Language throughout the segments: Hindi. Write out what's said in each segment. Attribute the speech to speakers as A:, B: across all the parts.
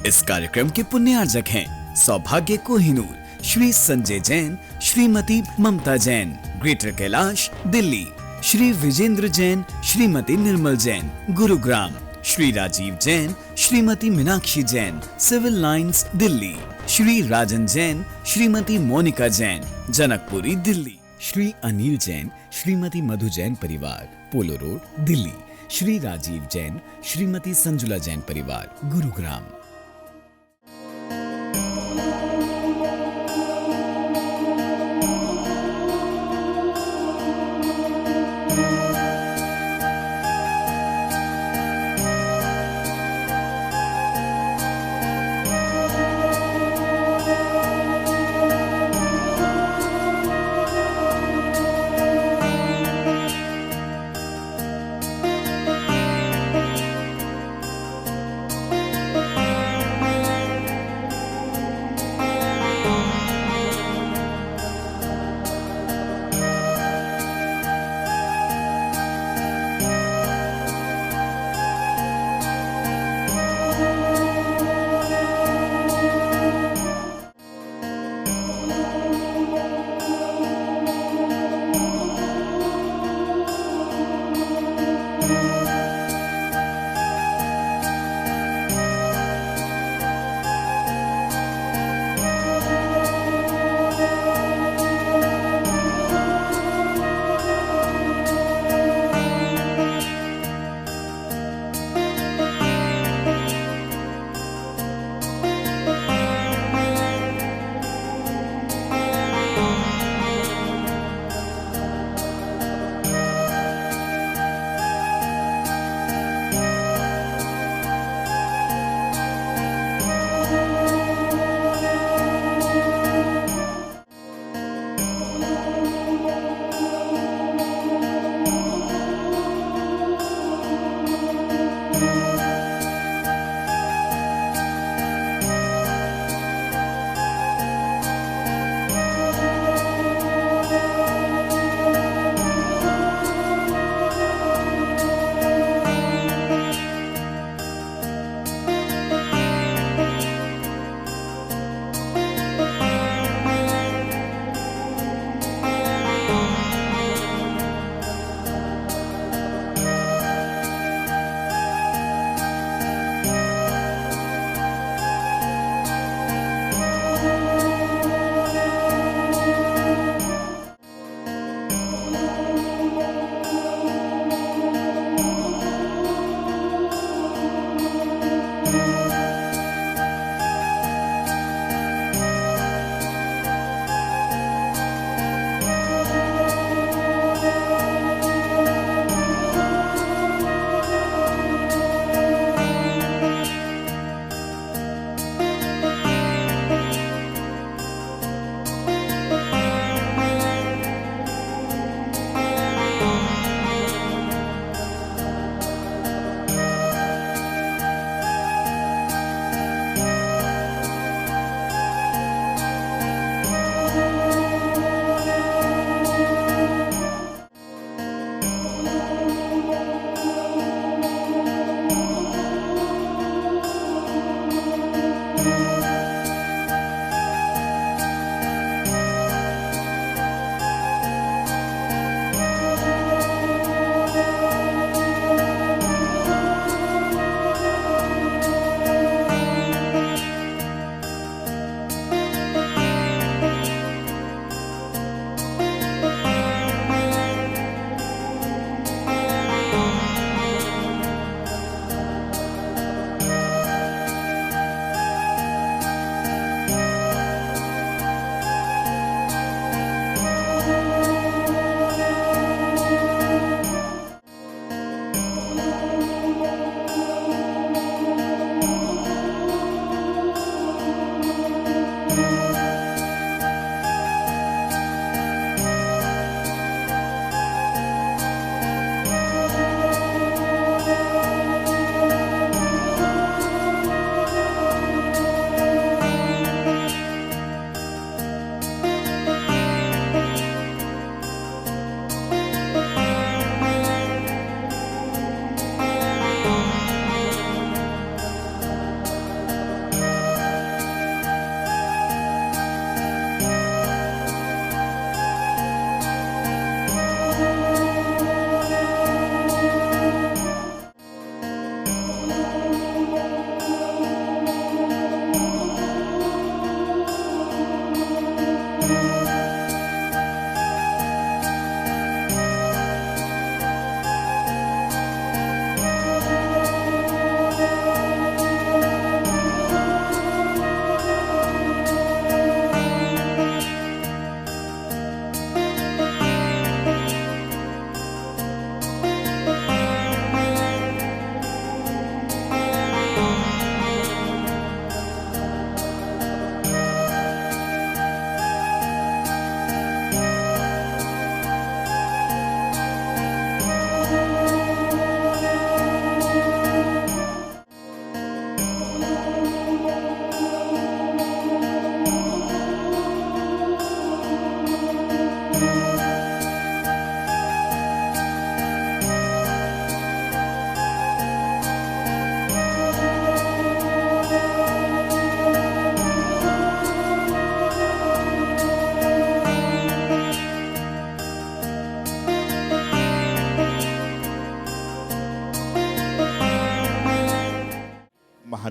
A: इस कार्यक्रम के पुण्यार्जक हैं सौभाग्य कोहिनूर, श्री संजय जैन, श्रीमती ममता Jain, greater Kailash, Delhi, Shri Vijendra Jain, Shrimati Nirmal Jain, Gurugram, Shri Rajiv Jain, Shrimati Meenakshi Jain, civil lines, Delhi, Shri राजन जैन, श्रीमती मोनिका जैन, जनकपुरी, दिल्ली, श्री अनिल जैन, श्रीमती मधु जैन परिवार, पोलो रोड, दिल्ली, श्री राजीव जैन, श्रीमती संजुला जैन परिवार, गुरुग्राम।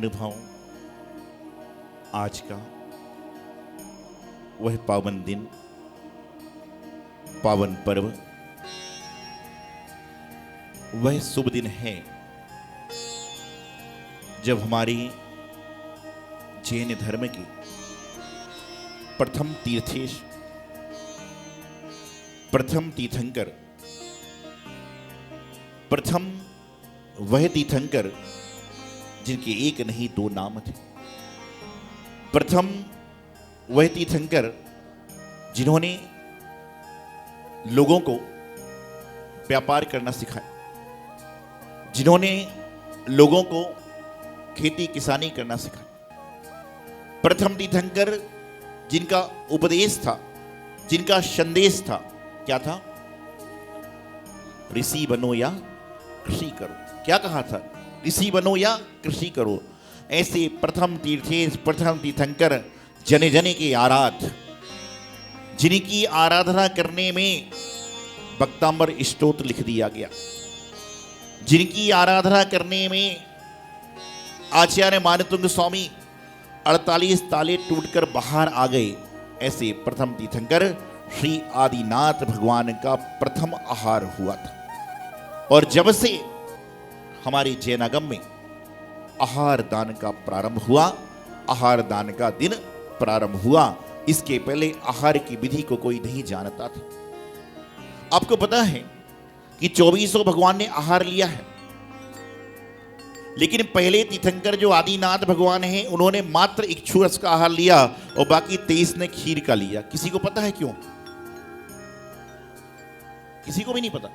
B: महानुभाव, आज का वह पावन दिन, पावन पर्व, वह शुभ दिन है जब हमारी जैन धर्म की प्रथम तीर्थेश, प्रथम तीर्थंकर, प्रथम वह तीर्थंकर जिनके एक नहीं दो नाम थे, प्रथम वह तीर्थंकर जिन्होंने लोगों को व्यापार करना सिखाया, जिन्होंने लोगों को खेती किसानी करना सिखाया, प्रथम तीर्थंकर जिनका उपदेश था, जिनका संदेश था, क्या था? ऋषि बनो या कृषि करो। क्या कहा था? ऋषि बनो या कृषि करो। ऐसे प्रथम तीर्थेश, प्रथम तीर्थंकर जने जने के आराध्य, जिनकी आराधना करने में भक्तांबर स्तोत्र लिख दिया गया, जिनकी आराधना करने में आचार्य मानतुंग स्वामी 48 ताले टूटकर बाहर आ गए, ऐसे प्रथम तीर्थंकर श्री आदिनाथ भगवान का प्रथम आहार हुआ था। और जब से हमारे जैनागम में आहार दान का प्रारंभ हुआ, आहार दान का दिन प्रारंभ हुआ, इसके पहले आहार की विधि को कोई नहीं जानता था। आपको पता है कि 2400 भगवान ने आहार लिया है, लेकिन पहले तीर्थंकर जो आदिनाथ भगवान हैं उन्होंने मात्र इक्षु रस का आहार लिया और बाकी 23 ने खीर का लिया। किसी को पता है क्यों? किसी को भी नहीं पता।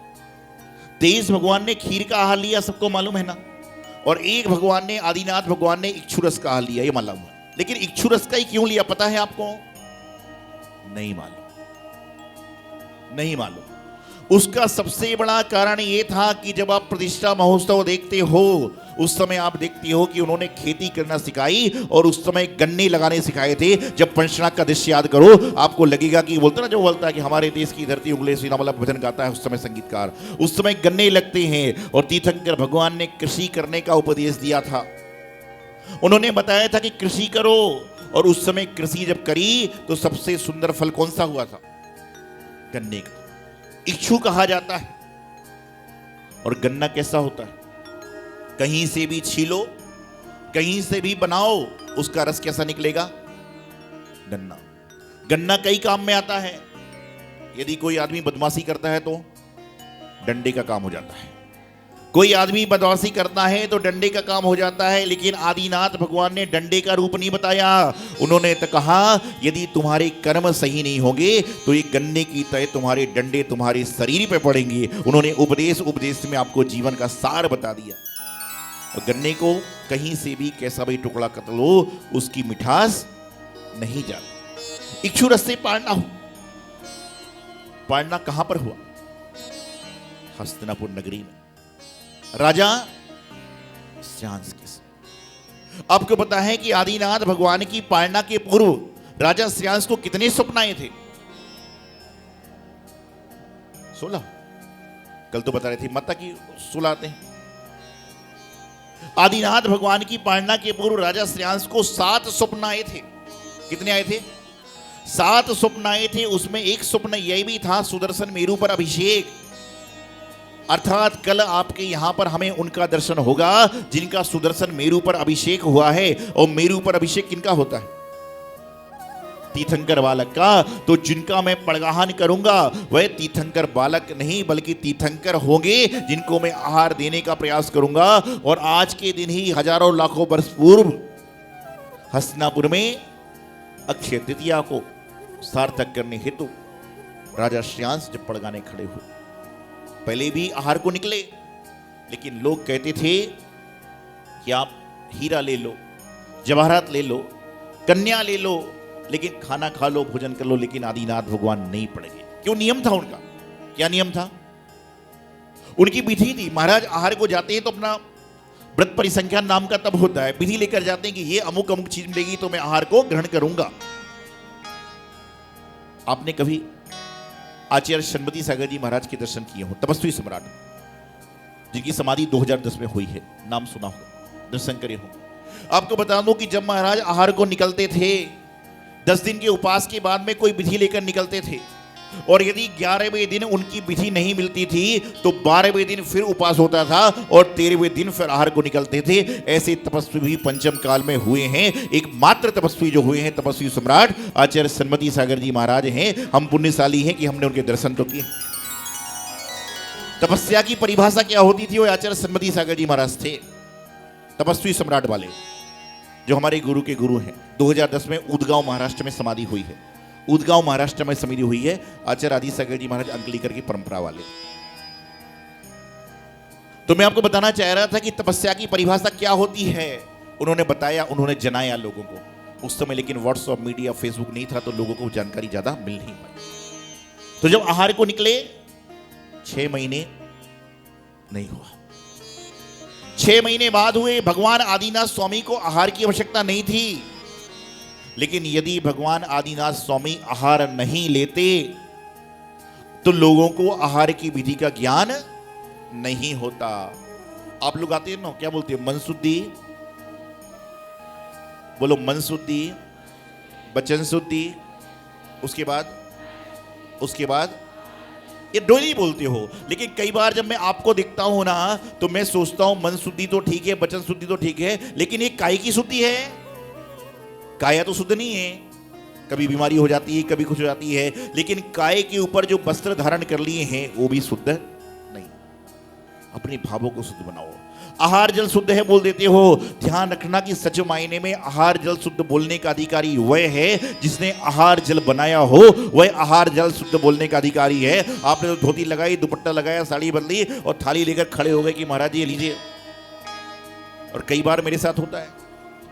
B: 23 भगवान ने खीर का आहार लिया, सबको मालूम है ना, और एक भगवान ने, आदिनाथ भगवान ने इक्षु रस का आहार लिया, ये मालूम है। लेकिन इक्षु रस का ही क्यों लिया पता है आपको? नहीं मालूम, नहीं मालूम। उसका सबसे बड़ा कारण यह था कि जब आप प्रतिष्ठा महोत्सव देखते हो, उस समय आप देखते हो कि उन्होंने खेती करना सिखाई और उस समय गन्ने लगाने सिखाए थे। जब पंचनाग का दृश्य याद करो, आपको लगेगा कि बोलता ना, जो बोलता है कि हमारे देश की धरती उंगले सीना वाला भजन गाता है उस समय संगीतकार, उस समय गन्ने लगते हैं। और तीर्थंकर भगवान ने कृषि करने का उपदेश दिया था, उन्होंने बताया था कि कृषि करो। और उस समय कृषि जब करी तो सबसे सुंदर फल कौन सा हुआ था? गन्ने का। इक्षु कहा जाता है। और गन्ना कैसा होता है? कहीं से भी छीलो, कहीं से भी बनाओ, उसका रस कैसा निकलेगा? गन्ना। गन्ना कई काम में आता है। यदि कोई आदमी बदमाशी करता है तो डंडे का काम हो जाता है, कोई आदमी बदमाशी करता है तो डंडे का काम हो जाता है। लेकिन आदिनाथ भगवान ने डंडे का रूप नहीं बताया, उन्होंने तो कहा यदि तुम्हारे कर्म सही नहीं होंगे तो ये गन्ने की तरह तुम्हारे डंडे तुम्हारे शरीर पे पड़ेंगे। उन्होंने उपदेश में आपको जीवन का सार बता दिया। और गन्ने को कहीं से भी कैसा भी टुकड़ा कर लो, उसकी मिठास नहीं जाती। इक्षु रस से पारना हो, पारना कहां पर हुआ? हस्तिनापुर नगरी में, राजा श्रेयांस के साथ। आपको पता है कि आदिनाथ भगवान की पालना के पूर्व राजा श्रेयांस को कितने स्वप्न आए थे? 16। कल तो बता रहे थे माता की 16 आते हैं। आदिनाथ भगवान की पालना के पूर्व राजा श्रेयांस को 7 स्वप्न आए थे। कितने आए थे? 7 स्वप्न आए थे। उसमें एक स्वप्न यह भी था, सुदर्शन मेरु पर अभिषेक, अर्थात कल आपके यहां पर हमें उनका दर्शन होगा जिनका सुदर्शन मेरु पर अभिषेक हुआ है। और मेरु पर अभिषेक किनका होता है? तीर्थंकर बालक का। तो जिनका मैं पड़गाहन करूंगा वह तीर्थंकर बालक नहीं बल्कि तीर्थंकर होंगे, जिनको मैं आहार देने का प्रयास करूंगा। और आज के दिन ही हजारों लाखों वर्ष पूर्व हस्तिनापुर में अक्षय तृतीया को सार्थक करने हेतु राजा श्रेयांस जब पड़गाने खड़े हुए, पहले भी आहार को निकले, लेकिन लोग कहते थे कि आप हीरा ले लो, जवाहरात ले लो, कन्या ले लो, लेकिन खाना खा लो, भोजन कर लो, लेकिन आदिनाथ भगवान नहीं पड़ेंगे। क्यों? नियम था उनका। क्या नियम था? उनकी विधि थी। महाराज आहार को जाते हैं तो अपना व्रत परिसंख्या नाम का तब होता है, विधि लेकर जाते हैं कि ये अमुक अमुक चीज मिलेगी तो मैं आहार को ग्रहण करूंगा। आपने कभी आचार्य शनपति सागर जी महाराज के दर्शन किए हो? तपस्वी सम्राट जिनकी समाधि 2010 में हुई है, नाम सुना हो, दर्शन करे हो। आपको बता दूं कि जब महाराज आहार को निकलते थे, 10 दिन के उपवास के बाद में कोई विधि लेकर निकलते थे, और यदि 11वें दिन उनकी विधि नहीं मिलती थी तो 12वें दिन फिर उपवास होता था और 13वें दिन फिर आहार को निकलते थे। ऐसे तपस्वी भी पंचम काल में हुए हैं। एकमात्र तपस्वी जो हुए हैं, तपस्वी सम्राट आचार्य सन्मति सागर जी महाराज हैं। हम पुण्यशाली हैं कि हमने उनके दर्शन तो किए। तपस्या की परिभाषा क्या होती थी? वो आचार्य सन्मति सागर जी महाराज थे, तपस्वी सम्राट वाले, जो हमारे गुरु के गुरु हैं। 2010 में उदगांव महाराष्ट्र में समाधि हुई है। उदगांव महाराष्ट्र में समाधि हुई है आचार्य आदि सागर जी महाराज अंकलीकर की परंपरा वाले। तो मैं आपको बताना चाह रहा था कि तपस्या की परिभाषा क्या होती है। उन्होंने बताया, उन्होंने जनाया लोगों को उस समय, लेकिन व्हाट्सएप मीडिया फेसबुक नहीं था तो लोगों को जानकारी ज्यादा मिल नहीं पाई। तो जब आहार को निकले 6 महीने नहीं हुआ, 6 महीने बाद हुए। भगवान आदिनाथ स्वामी को आहार की आवश्यकता नहीं थी, लेकिन यदि भगवान आदिनाथ स्वामी आहार नहीं लेते तो लोगों को आहार की विधि का ज्ञान नहीं होता। आप लोग आते हैं ना, क्या बोलते हैं? मनशुद्धि, बोलो मनशुद्धि, वचन शुद्धि, उसके बाद ये डोली बोलते हो। लेकिन कई बार जब मैं आपको दिखता हूं ना तो मैं सोचता हूं मन शुद्धि तो ठीक है, वचन शुद्धि तो ठीक है, लेकिन ये काय की शुद्धि है? काया तो शुद्ध नहीं है, कभी बीमारी हो जाती है, कभी कुछ हो जाती है। लेकिन काय के ऊपर जो वस्त्र धारण कर लिए हैं वो भी शुद्ध नहीं। अपने भावों को शुद्ध बनाओ। आहार जल शुद्ध है बोल देते हो, ध्यान रखना कि सच मायने में आहार जल शुद्ध बोलने का अधिकारी वह है जिसने आहार जल बनाया हो, वह आहार जल शुद्ध बोलने का अधिकारी है। आपने तो धोती लगाई, दुपट्टा लगाया, साड़ी बदली और थाली लेकर खड़े हो गए कि महाराज ये लीजिए। और कई बार मेरे साथ होता है,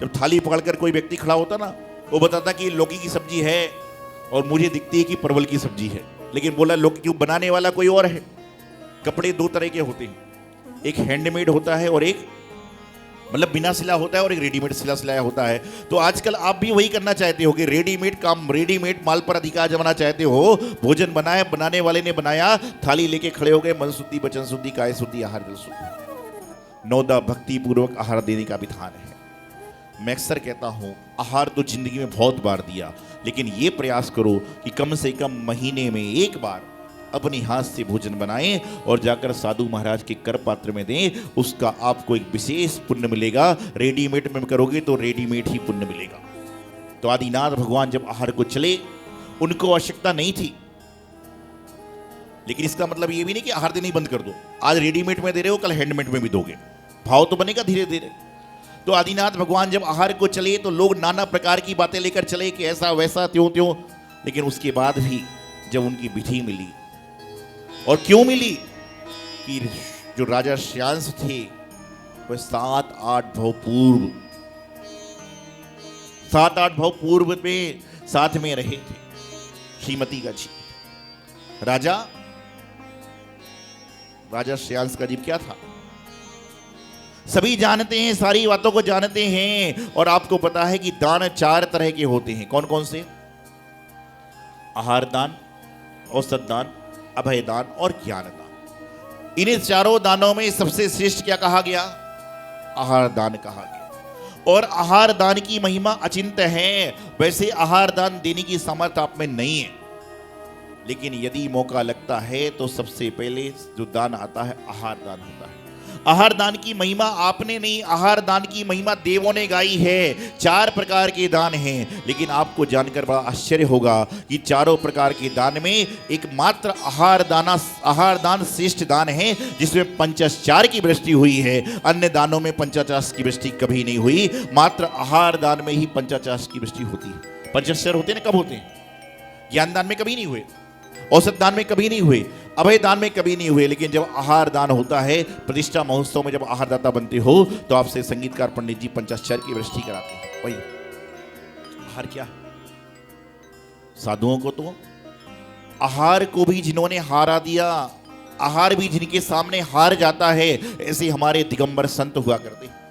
B: जब थाली पकड़कर कोई व्यक्ति खड़ा होता ना, वो बताता कि लौकी की सब्जी है और मुझे दिखती है कि परवल की सब्जी है, लेकिन बोला लौकी क्यों, बनाने वाला कोई और है। कपड़े 2 तरह के होते हैं, एक हैंडमेड होता है और एक मतलब बिना सिला होता है और एक रेडीमेड सिला सिलाया होता है। तो आजकल आप भी वही करना चाहते हो कि रेडीमेड काम, रेडीमेड माल पर अधिकार जमाना चाहते हो। भोजन बनाया, बनाने वाले ने बनाया, थाली लेके खड़े हो गए। मन शुद्धि, वचन शुद्धि, काय शुद्धि, आहार जल शुद्धि। 9 भक्ति पूर्वक आहार देने का विधान है। मैं अक्सर कहता हूं, आहार तो जिंदगी में बहुत बार दिया, लेकिन यह प्रयास करो कि कम से कम महीने में एक बार अपने हाथ से भोजन बनाएं और जाकर साधु महाराज के कर पात्र में दें। उसका आपको एक विशेष पुण्य मिलेगा। रेडीमेड में करोगे तो रेडीमेड ही पुण्य मिलेगा। तो आदिनाथ भगवान जब आहार को चले, उनको आवश्यकता नहीं थी, लेकिन इसका मतलब ये भी नहीं कि आहार देना ही बंद कर दो। आज रेडीमेड में दे रहे हो, कल हैंडमेड में भी दोगे, भाव तो बनेगा धीरे धीरे। तो आदिनाथ भगवान जब आहार को चले तो लोग नाना प्रकार की बातें लेकर चले कि ऐसा वैसा त्यों त्यों, लेकिन उसके बाद भी जब उनकी विधि मिली, और क्यों मिली कि जो राजा श्यांश थे वह 7-8 भव पूर्व में साथ में रहे थे श्रीमती का जी। राजा श्यांश का जीव क्या था सभी जानते हैं, सारी बातों को जानते हैं। और आपको पता है कि दान 4 तरह के होते हैं। कौन कौन से? आहार दान, औसत दान, अभय दान और ज्ञान दान। इन्हीं 4 दानों में सबसे श्रेष्ठ क्या कहा गया? आहार दान कहा गया। और आहार दान की महिमा अचिंत्य है। वैसे आहार दान देने की सामर्थ्य आप में नहीं है, लेकिन यदि मौका लगता है तो सबसे पहले जो दान आता है आहार दान होता है। आहार दान की महिमा आपने नहीं, आहार दान की महिमा देवों ने गाई है। 4 प्रकार के दान हैं, लेकिन आपको जानकर बड़ा आश्चर्य होगा कि 4 प्रकार के दान में एकमात्र आहार दान श्रेष्ठ दान है, जिसमें पंचाचार की वृष्टि हुई है। अन्य दानों में पंचाचार की वृष्टि कभी नहीं हुई, मात्र आहार दान में ही पंचाचार की वृष्टि होती है। पंचाचार होते हैं ना, कब होते हैं? ज्ञान दान में कभी नहीं हुए, औसत दान में कभी नहीं हुए, अभय दान में कभी नहीं हुए। लेकिन जब आहार दान होता है, प्रतिष्ठा महोत्सव में जब आहार दाता बनते हो, तो आपसे संगीतकार पंडित जी पंचाचार की वृष्टि कराते हैं। वही आहार क्या है? साधुओं को तो आहार को भी जिन्होंने हारा दिया, आहार भी जिनके सामने हार जाता है, ऐसे हमारे दिगंबर संत हुआ करते हैं।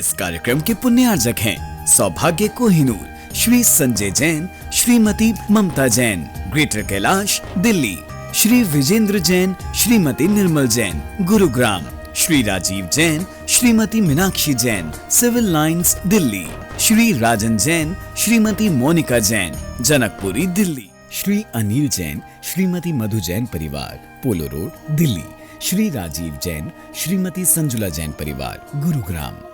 A: इस कार्यक्रम के पुण्यार्जक हैं सौभाग्य कोहिनूर, श्री संजय जैन, श्रीमती ममता Jain, greater Kailash, Delhi, Shri Vijendra Jain, Shrimati Nirmal Jain, Gurugram, Shri Rajiv Jain, Shrimati Meenakshi Jain, civil lines, Delhi, Shri राजन जैन, श्रीमती मोनिका जैन, जनकपुरी, दिल्ली, श्री अनिल जैन, श्रीमती मधु जैन परिवार, पोलो रोड, दिल्ली, श्री राजीव जैन, श्रीमती संजुला जैन परिवार, गुरुग्राम,